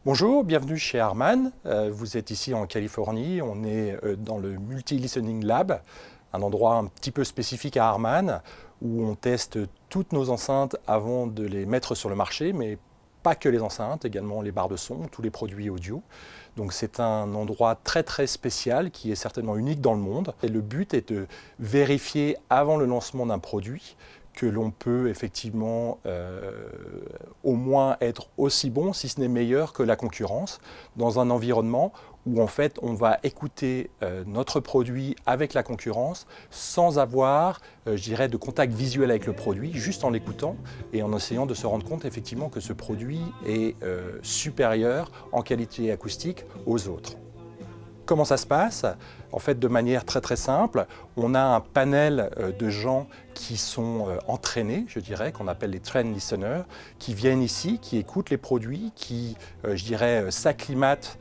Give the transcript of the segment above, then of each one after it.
Bonjour, bienvenue chez Harman. Vous êtes ici en Californie, on est dans le Multi-Listening Lab, un endroit un petit peu spécifique à Harman, où on teste toutes nos enceintes avant de les mettre sur le marché, mais pas que les enceintes, également les barres de son, tous les produits audio. Donc c'est un endroit très spécial qui est certainement unique dans le monde. Et le but est de vérifier avant le lancement d'un produit que l'on peut effectivement au moins être aussi bon, si ce n'est meilleur que la concurrence, dans un environnement où en fait on va écouter notre produit avec la concurrence sans avoir, je dirais, de contact visuel avec le produit, juste en l'écoutant et en essayant de se rendre compte effectivement que ce produit est supérieur en qualité acoustique aux autres. Comment ça se passe? En fait, de manière très simple, on a un panel de gens qui sont entraînés, je dirais, qu'on appelle les trained listeners, qui viennent ici, qui écoutent les produits, qui, je dirais, s'acclimatent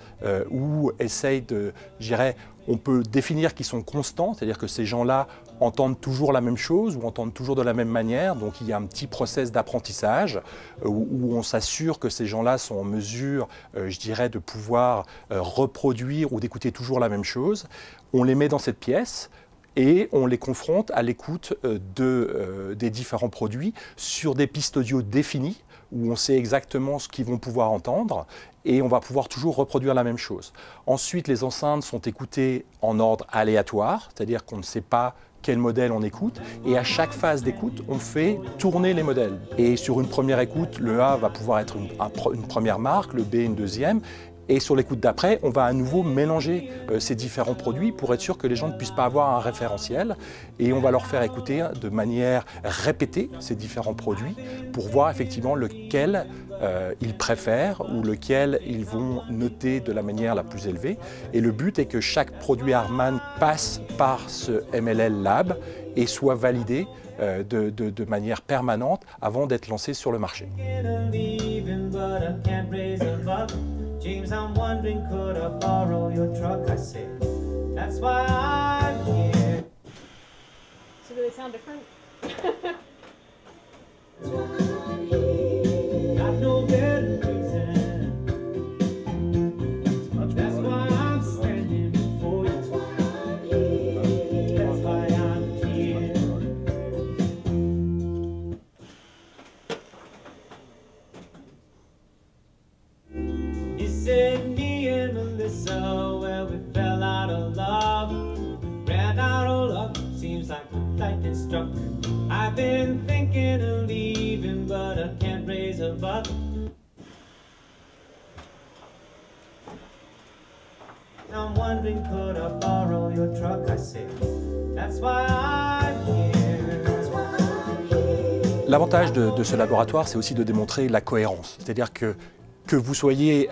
ou essayent de, je dirais, on peut définir qu'ils sont constants, c'est-à-dire que ces gens-là entendent toujours la même chose ou entendent toujours de la même manière. Donc il y a un petit process d'apprentissage où on s'assure que ces gens-là sont en mesure, je dirais, de pouvoir reproduire ou d'écouter toujours la même chose. On les met dans cette pièce et on les confronte à l'écoute des différents produits sur des pistes audio définies où on sait exactement ce qu'ils vont pouvoir entendre et on va pouvoir toujours reproduire la même chose. Ensuite, les enceintes sont écoutées en ordre aléatoire, c'est-à-dire qu'on ne sait pas quel modèle on écoute, et à chaque phase d'écoute, on fait tourner les modèles. Et sur une première écoute, le A va pouvoir être une première marque, le B une deuxième, et sur l'écoute d'après, on va à nouveau mélanger ces différents produits pour être sûr que les gens ne puissent pas avoir un référentiel. Et on va leur faire écouter de manière répétée ces différents produits pour voir effectivement lequel ils préfèrent ou lequel ils vont noter de la manière la plus élevée. Et le but est que chaque produit Harman passe par ce MLL Lab et soit validé de manière permanente avant d'être lancé sur le marché. James, I'm wondering, could I borrow your truck? I said, that's why I'm here. So do they sound different? Got no good reason. That's why I'm standing before you. That's why I'm here. Said me and Melissa, well, we fell out of love, ran out of luck, seems like lightning struck. I've been thinking of leaving, but I can't raise a buck. I'm wondering, could I borrow your truck? I said, that's why I'm here. L'avantage de ce laboratoire, c'est aussi de démontrer la cohérence, c'est-à-dire que vous soyez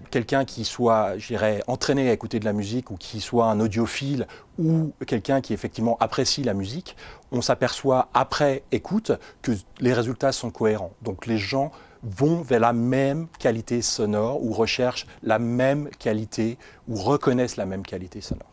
quelqu'un qui soit, je dirais, entraîné à écouter de la musique ou qui soit un audiophile ou quelqu'un qui effectivement apprécie la musique, on s'aperçoit après écoute que les résultats sont cohérents. Donc les gens vont vers la même qualité sonore ou recherchent la même qualité ou reconnaissent la même qualité sonore.